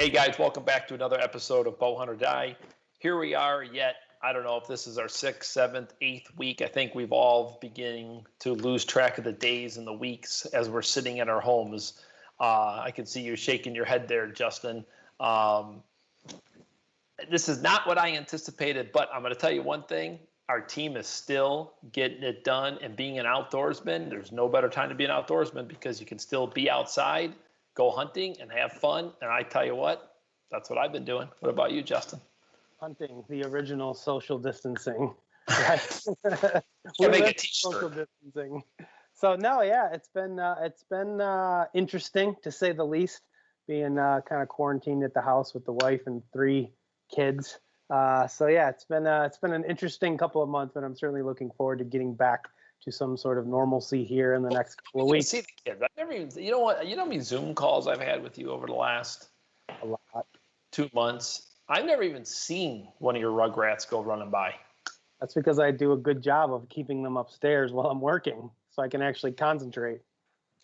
Hey guys, welcome back to another episode of Bowhunt or Die. Here we are yet, I don't know if this is our 6th, 7th, 8th week. I think we've all beginning to lose track of the days and the weeks as we're sitting in our homes. I can see you shaking your head there, Justin. This is not what I anticipated, but I'm going to tell you one thing. Our team is still getting it done, and being an outdoorsman, there's no better time to be an outdoorsman because you can still be outside, go hunting, and have fun. And I tell you what, that's what I've been doing. What about you, Justin? Hunting, the original social distancing. Right? We're make a t-shirt. Social distancing. So no, yeah, it's been interesting to say the least, being kind of quarantined at the house with the wife and 3 kids. So yeah, it's been an interesting couple of months, but I'm certainly looking forward to getting back to some sort of normalcy here in the next couple of weeks. See the kids. I've never even, you know what? You know how many Zoom calls I've had with you over the last A lot. 2 months? I've never even seen one of your rugrats go running by. That's because I do a good job of keeping them upstairs while I'm working, so I can actually concentrate.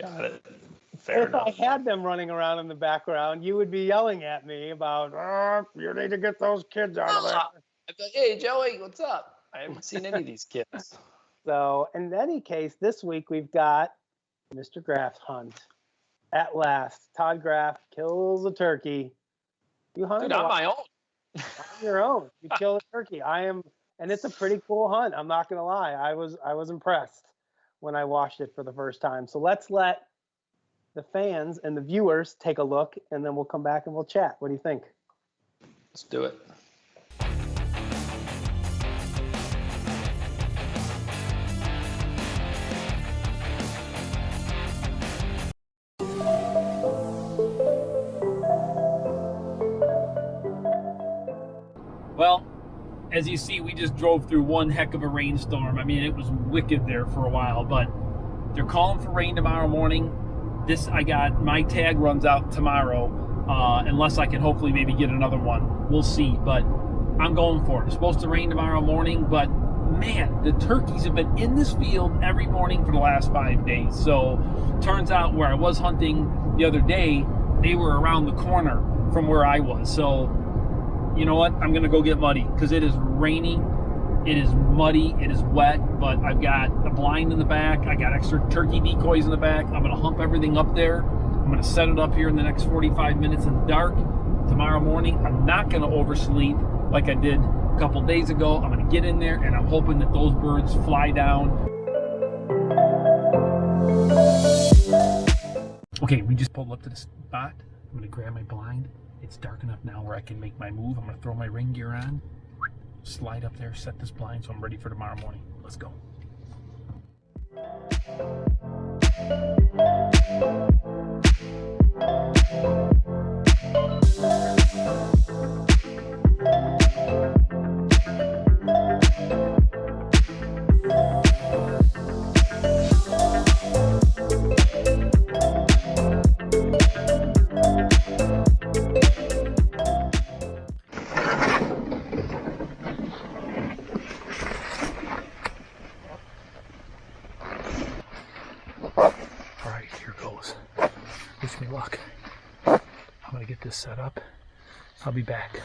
Got it. Fair if enough. I had them running around in the background, you would be yelling at me about, you need to get those kids out of there. I'd be like, hey, Joey, what's up? I haven't seen any of these kids. So in any case, this week we've got Mr. Graff's hunt. At last, Todd Graff kills a turkey. You hunted Dude, on my own. on your own. You killed a turkey. And it's a pretty cool hunt. I'm not gonna lie. I was impressed when I watched it for the first time. So let's let the fans and the viewers take a look, and then we'll come back and we'll chat. What do you think? Let's do it. Well, as you see, we just drove through one heck of a rainstorm. I mean, it was wicked there for a while, but they're calling for rain tomorrow morning. My tag runs out tomorrow, unless I can hopefully maybe get another one. We'll see, but I'm going for it. It's supposed to rain tomorrow morning, but man, the turkeys have been in this field every morning for the last 5 days. So turns out where I was hunting the other day, they were around the corner from where I was. So you know what? I'm going to go get muddy because it is raining. It is muddy. It is wet, but I've got a blind in the back. I got extra turkey decoys in the back. I'm going to hump everything up there. I'm going to set it up here in the next 45 minutes in the dark. Tomorrow morning, I'm not going to oversleep like I did a couple days ago. I'm going to get in there, and I'm hoping that those birds fly down. Okay, we just pulled up to the spot. I'm going to grab my blind. It's dark enough now where I can make my move. I'm going to throw my ring gear on, slide up there, set this blind so I'm ready for tomorrow morning. Let's go. Wish me luck. I'm gonna get this set up. I'll be back.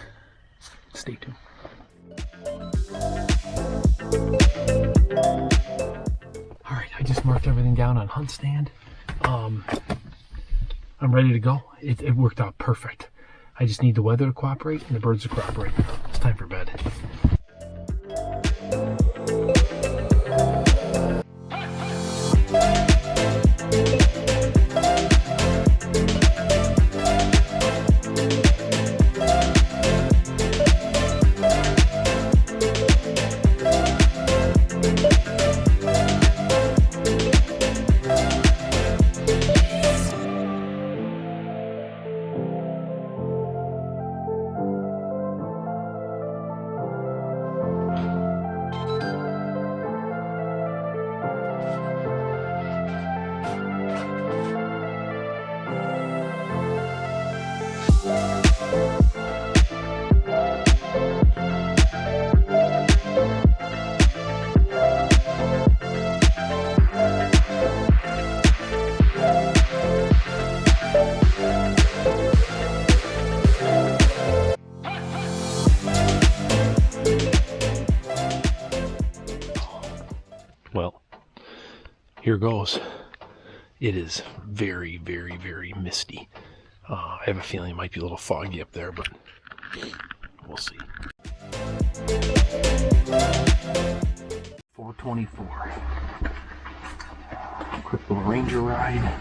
Stay tuned. All right, I just marked everything down on hunt stand. I'm ready to go. It worked out perfect. I just need the weather to cooperate and the birds to cooperate. It's time for bed. here goes. It is very, very, very misty. I have a feeling it might be a little foggy up there, but we'll see. 424. Quick little Ranger ride.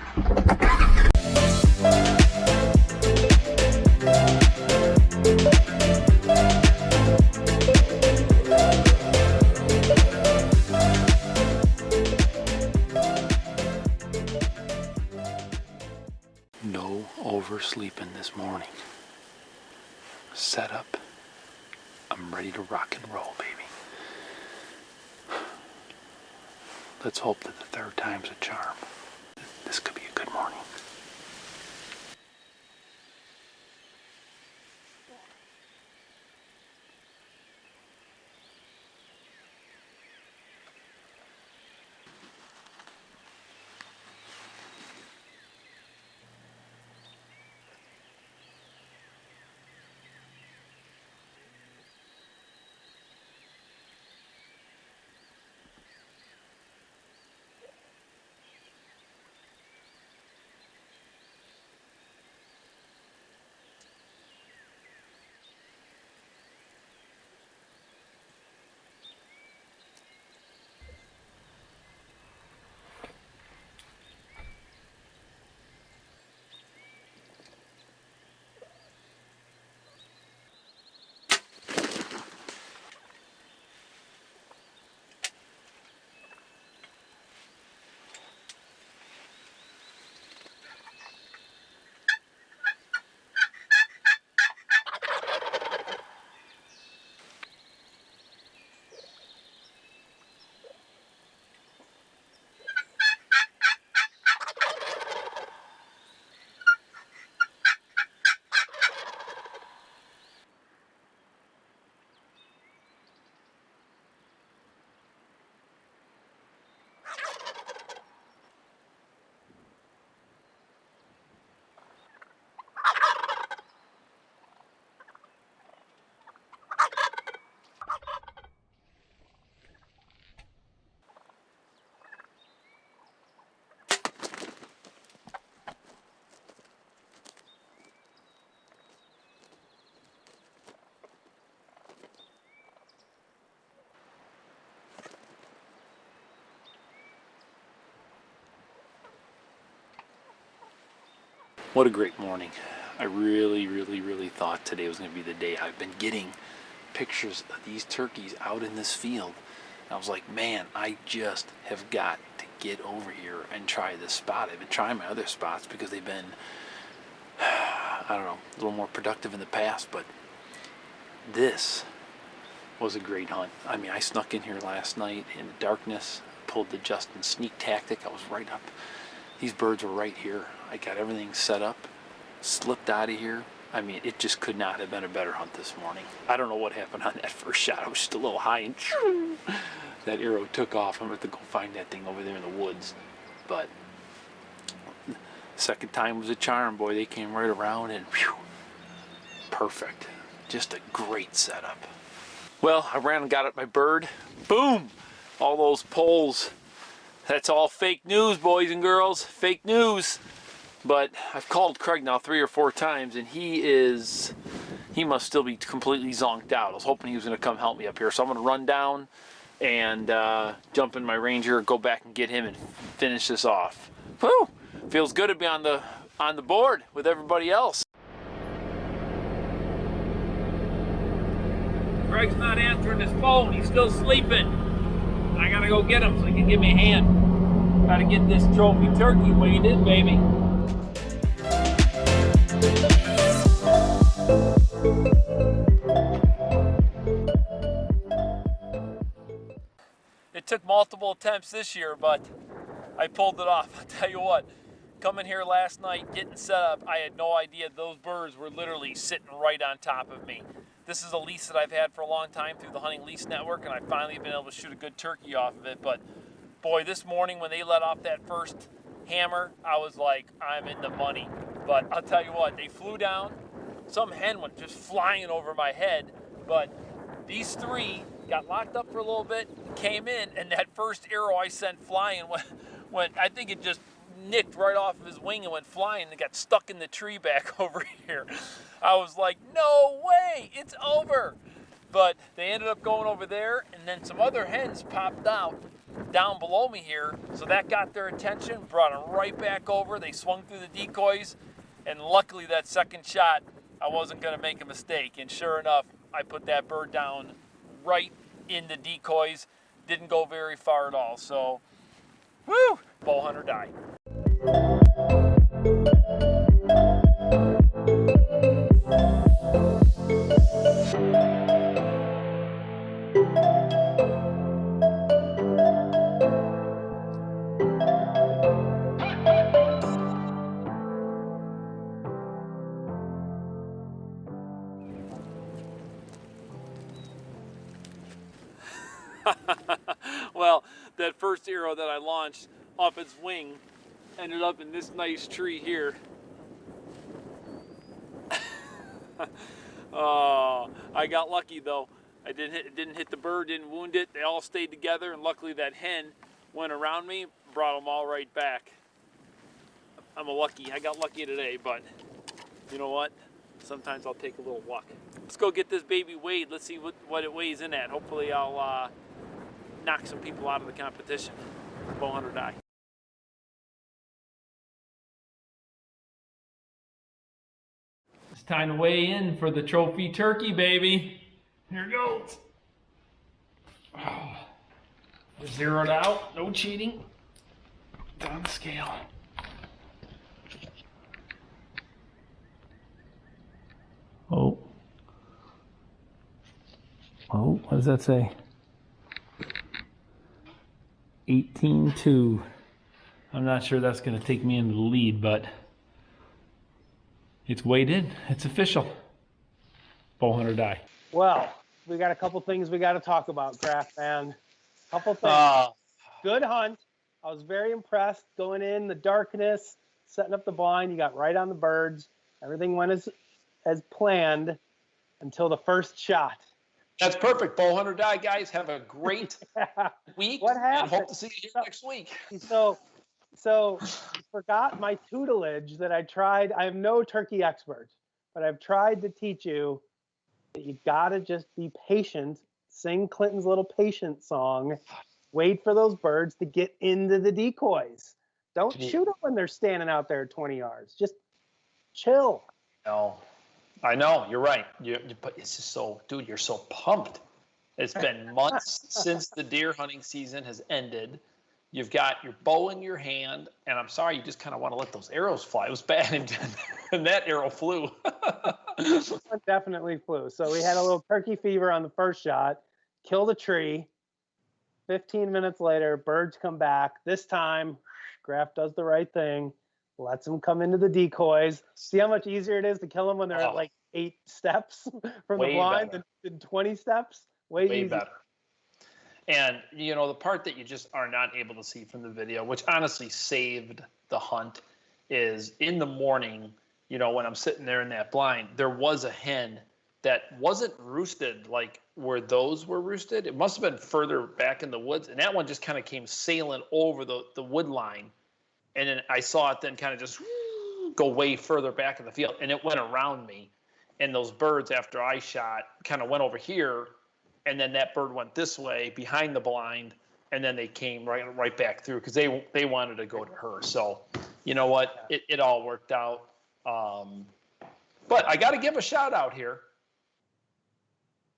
No oversleeping this morning. Set up. I'm ready to rock and roll, baby. Let's hope that the third time's a charm. This could be a good morning. What a great morning. I really thought today was going to be the day. I've been getting pictures of these turkeys out in this field. And I was like, man, I just have got to get over here and try this spot. I've been trying my other spots because they've been, I don't know, a little more productive in the past, but this was a great hunt. I mean, I snuck in here last night in the darkness, pulled the Justin sneak tactic. I was right up. These birds were right here. I got everything set up, slipped out of here. I mean, it just could not have been a better hunt this morning. I don't know what happened on that first shot. I was just a little high and that arrow took off. I'm going to have to go find that thing over there in the woods. But second time was a charm, boy. They came right around and whew, perfect. Just a great setup. Well, I ran and got at my bird. Boom! All those poles. That's all fake news, boys and girls. Fake news. But I've called Craig now 3 or 4 times, and he must still be completely zonked out. I was hoping he was going to come help me up here. So I'm going to run down and jump in my Ranger, go back and get him and finish this off. Whew! Feels good to be on the board with everybody else. Craig's not answering his phone. He's still sleeping. I got to go get him so he can give me a hand. Got to get this trophy turkey weighed in, baby. It took multiple attempts this year, but I pulled it off. I'll tell you what, coming here last night, getting set up, I had no idea those birds were literally sitting right on top of me. This is a lease that I've had for a long time through the Hunting Lease Network, and I've finally been able to shoot a good turkey off of it. But boy, this morning when they let off that first hammer, I was like, I'm in the money. But I'll tell you what, they flew down. Some hen went just flying over my head. But these 3 got locked up for a little bit, came in, and that first arrow I sent flying I think it just nicked right off of his wing and went flying and got stuck in the tree back over here. I was like, no way, it's over. But they ended up going over there, and then some other hens popped out down below me here, so that got their attention, brought them right back over. They swung through the decoys, and luckily that second shot, I wasn't going to make a mistake. And sure enough, I put that bird down right in the decoys. Didn't go very far at all. So, woo, bow hunter die. Well, that first arrow that I launched off its wing ended up in this nice tree here. I got lucky though. It didn't hit the bird, didn't wound it. They all stayed together, and luckily that hen went around me, brought them all right back. I got lucky today, but you know what? Sometimes I'll take a little luck. Let's go get this baby weighed. Let's see what it weighs in at. Hopefully I'll knock some people out of the competition. Bow hunter die. It's time to weigh in for the trophy turkey, baby. Here it goes. Oh, zeroed out, no cheating. It's on the scale. Oh, what does that say? 18.2. I'm not sure that's going to take me into the lead, but it's weighed in. It's official. Bow hunter die. Well, we got a couple things we got to talk about, Craft Man. Couple things. Good hunt. I was very impressed going in the darkness, setting up the blind. You got right on the birds. Everything went as planned until the first shot. That's perfect. Bow hunter die, guys. Have a great week. What happened? And hope to see you here next week. So you forgot my tutelage that I tried. I am no turkey expert, but I've tried to teach you that you gotta just be patient. Sing Clinton's little patient song. Wait for those birds to get into the decoys. Don't shoot them when they're standing out there at 20 yards. Just chill. No. I know, you're right. But it's just so, dude, you're so pumped. It's been months since the deer hunting season has ended. You've got your bow in your hand, and I'm sorry, you just kind of want to let those arrows fly. It was bad, and that arrow flew. It definitely flew. So we had a little turkey fever on the first shot, killed a tree. 15 minutes later, birds come back. This time, Graf does the right thing. Lets them come into the decoys. See how much easier it is to kill them when they're at like 8 steps from the blind than 20 steps? Way better. And, you know, the part that you just are not able to see from the video, which honestly saved the hunt, is in the morning, you know, when I'm sitting there in that blind, there was a hen that wasn't roosted like where those were roosted. It must have been further back in the woods. And that one just kind of came sailing over the wood line. And then I saw it then kind of just go way further back in the field, and it went around me. And those birds, after I shot, kind of went over here, and then that bird went this way behind the blind, and then they came right back through because they wanted to go to her. So, you know what? It all worked out. But I got to give a shout out here.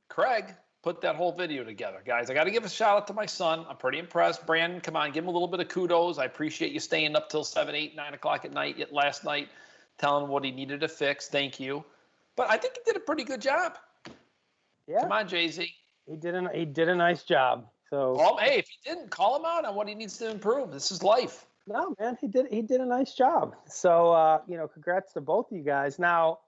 Craig put that whole video together, guys. I got to give a shout out to my son. I'm pretty impressed. Brandon, come on, give him a little bit of kudos. I appreciate you staying up till 7, 8, 9 o'clock at night last night, telling him what he needed to fix. Thank you. But I think he did a pretty good job. Yeah. Come on, Jay-Z. He did a nice job. So hey, if he didn't, call him out on what he needs to improve. This is life. No, man, he did a nice job. So you know, congrats to both of you guys. Now,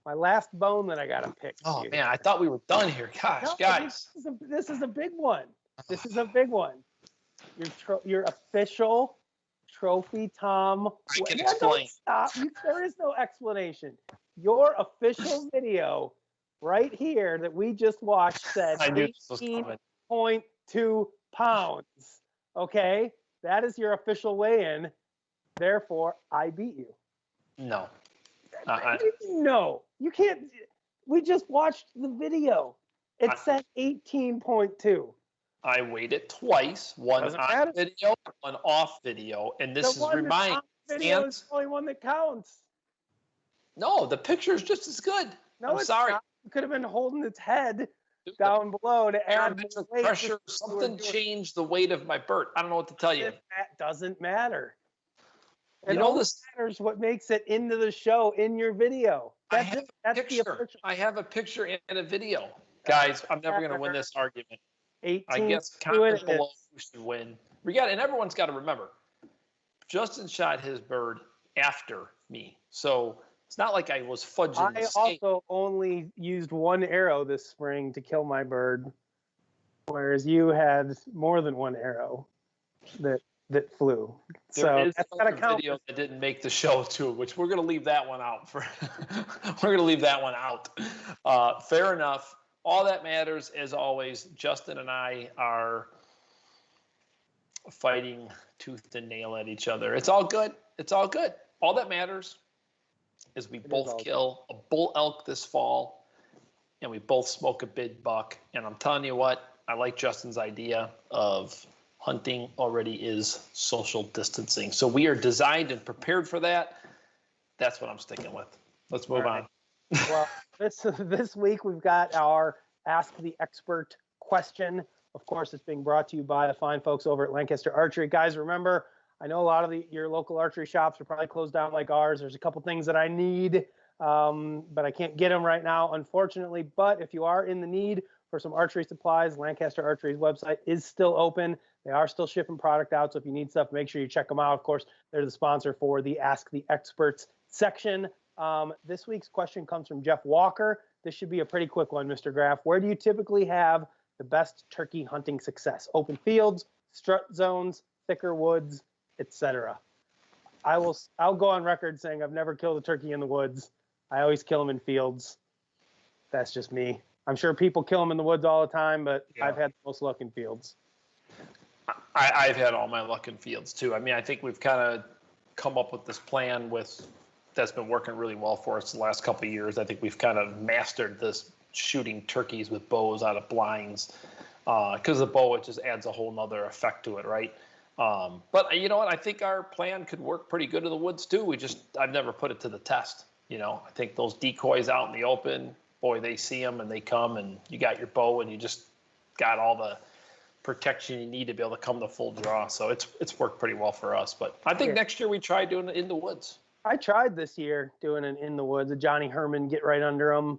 my last bone that I got to pick. Oh, man, I thought we were done here. Gosh, no, guys. This is a big one. This is a big one. Your official Trophy Tom. I can explain. Stop. There is no explanation. Your official video right here that we just watched said 18.2 pounds. Okay? That is your official weigh-in. Therefore, I beat you. No. No, you can't. We just watched the video. It said 18.2. I weighed it twice, one on video, one off video, and this is remind. Video is the only one that counts. No, the picture is just as good. No, I'm sorry. Not. It could have been holding its head down below to add more weight. Pressure. Something changed the weight of my bird. I don't know what to tell you. That doesn't matter. You know, this matters what makes it into the show in your video. I have a picture and a video. Guys, I'm never going to win this argument. 18. I guess comment below who should win. And everyone's got to remember, Justin shot his bird after me. So it's not like I was fudging the skate. Also only used one arrow this spring to kill my bird, whereas you had more than one arrow that flew. There is another video that didn't make the show too, which we're going to leave that one out for. We're going to leave that one out. Fair enough. All that matters, as always, Justin and I are fighting tooth and nail at each other. It's all good. It's all good. All that matters is we both kill a bull elk this fall, and we both smoke a big buck. And I'm telling you what, I like Justin's idea of hunting already is social distancing. So we are designed and prepared for that. That's what I'm sticking with. Let's move on. Well, this week we've got our Ask the Expert question. Of course, it's being brought to you by the fine folks over at Lancaster Archery. Guys, remember, I know a lot of your local archery shops are probably closed down like ours. There's a couple things that I need, but I can't get them right now, unfortunately. But if you are in the need for some archery supplies, Lancaster Archery's website is still open. They are still shipping product out, so if you need stuff, make sure you check them out. Of course, they're the sponsor for the Ask the Experts section. This week's question comes from Jeff Walker. This should be a pretty quick one, Mr. Graff. Where do you typically have the best turkey hunting success? Open fields, strut zones, thicker woods, etc. I'll go on record saying I've never killed a turkey in the woods. I always kill them in fields. That's just me. I'm sure people kill them in the woods all the time, but yeah. I've had the most luck in fields. I've had all my luck in fields too. I mean, I think we've kind of come up with this plan that's been working really well for us the last couple of years. I think we've kind of mastered this shooting turkeys with bows out of blinds because the bow, it just adds a whole nother effect to it, right? But you know what? I think our plan could work pretty good in the woods too. I've never put it to the test. You know, I think those decoys out in the open, boy, they see them and they come, and you got your bow and you just got all the protection you need to be able to come to full draw. So it's worked pretty well for us. But I think next year we try doing it in the woods. I tried this year doing an in the woods, a Johnny Herman, get right under them,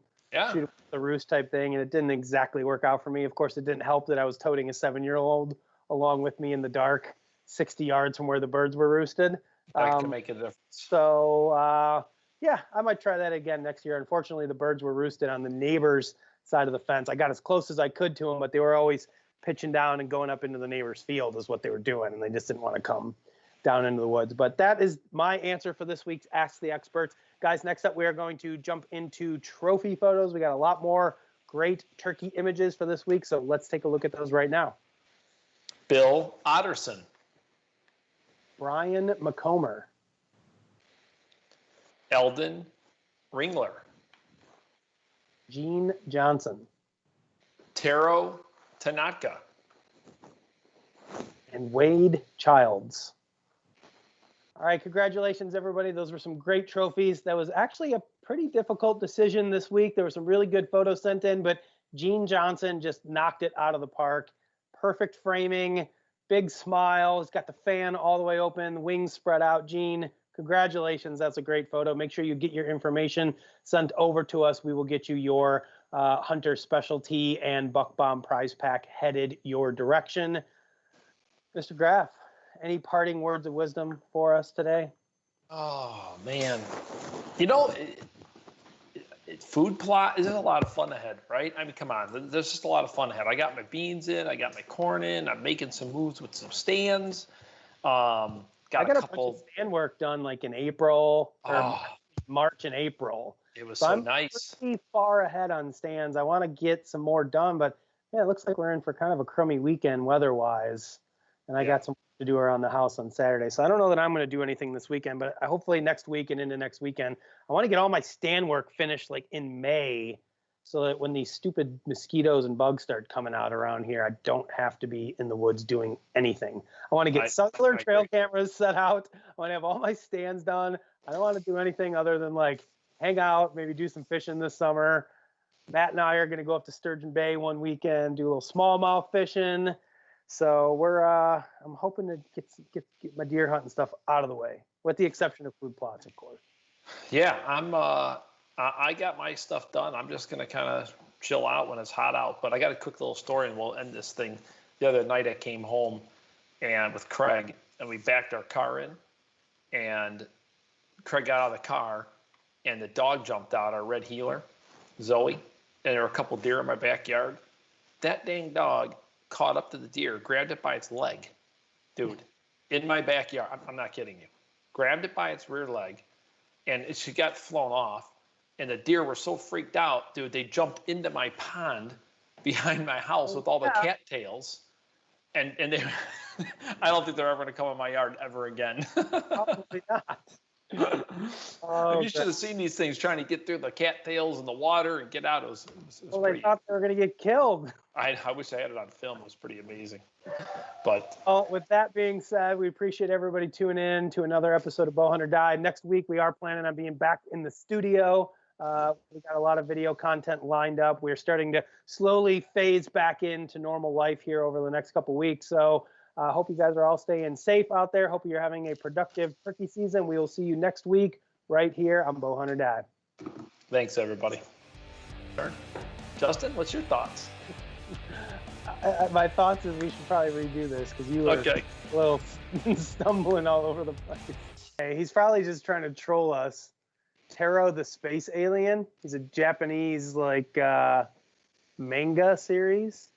shoot with the roost type thing, and it didn't exactly work out for me. Of course, it didn't help that I was toting a 7-year-old along with me in the dark, 60 yards from where the birds were roosted. That can make a difference. So, yeah, I might try that again next year. Unfortunately, the birds were roosted on the neighbor's side of the fence. I got as close as I could to them, but they were always pitching down and going up into the neighbor's field is what they were doing, and they just didn't want to come down into the woods. But that is my answer for this week's Ask the Experts. Guys, next up, we are going to jump into trophy photos. We got a lot more great turkey images for this week, so let's take a look at those right now. Bill Otterson. Bryan Macomber. Eldon Ringler. Gene Johnson. Taro Tanaka. And Wade Childs. All right, congratulations, everybody. Those were some great trophies. That was actually a pretty difficult decision this week. There were some really good photos sent in, but Gene Johnson just knocked it out of the park. Perfect framing, big smile. He's got the fan all the way open, wings spread out. Gene, congratulations. That's a great photo. Make sure you get your information sent over to us. We will get you your Hunter Specialty and Buck Bomb prize pack headed your direction. Mr. Graff, any parting words of wisdom for us today? Oh, man. You know, food plot is a lot of fun ahead, right? I mean, come on. There's just a lot of fun ahead. I got my beans in. I got my corn in. I'm making some moves with some stands. I got a couple bunch of stand work done like in April or March and April. It was so nice. I'm pretty far ahead on stands. I want to get some more done, but yeah, it looks like we're in for kind of a crummy weekend weather-wise. And I got some to do around the house on Saturday. So I don't know that I'm going to do anything this weekend, but hopefully next week and into next weekend, I want to get all my stand work finished like in May, so that when these stupid mosquitoes and bugs start coming out around here, I don't have to be in the woods doing anything. I want to get cellular trail cameras set out. I want to have all my stands done. I don't want to do anything other than like hang out, maybe do some fishing this summer. Matt and I are going to go up to Sturgeon Bay one weekend, do a little smallmouth fishing. So I'm hoping to get my deer hunting stuff out of the way, with the exception of food plots, of course. Yeah, I got my stuff done. I'm just going to kind of chill out when it's hot out. But I got a quick little story, and we'll end this thing. The other night I came home and with Craig, and we backed our car in, and Craig got out of the car, and the dog jumped out, our red heeler, Zoe, and there were a couple deer in my backyard. That dang dog caught up to the deer, grabbed it by its leg, dude, in my backyard. I'm not kidding you. Grabbed it by its rear leg, and she got flown off. And the deer were so freaked out, dude, they jumped into my pond behind my house with all the cattails. And they, I don't think they're ever going to come in my yard ever again. Probably not. You should have seen these things trying to get through the cattails and the water and get out. It was they thought they were going to get killed. I wish I had it on film. It was pretty amazing. But with that being said, we appreciate everybody tuning in to another episode of Bowhunt or Die. Next week, we are planning on being back in the studio. We got a lot of video content lined up. We're starting to slowly phase back into normal life here over the next couple weeks. So I hope you guys are all staying safe out there. Hope you're having a productive turkey season. We will see you next week right here on Bowhunt or Die. Thanks, everybody. Justin, what's your thoughts? My thoughts is we should probably redo this because you were a little stumbling all over the place. Hey, he's probably just trying to troll us. Taro the Space Alien. He's a Japanese manga series.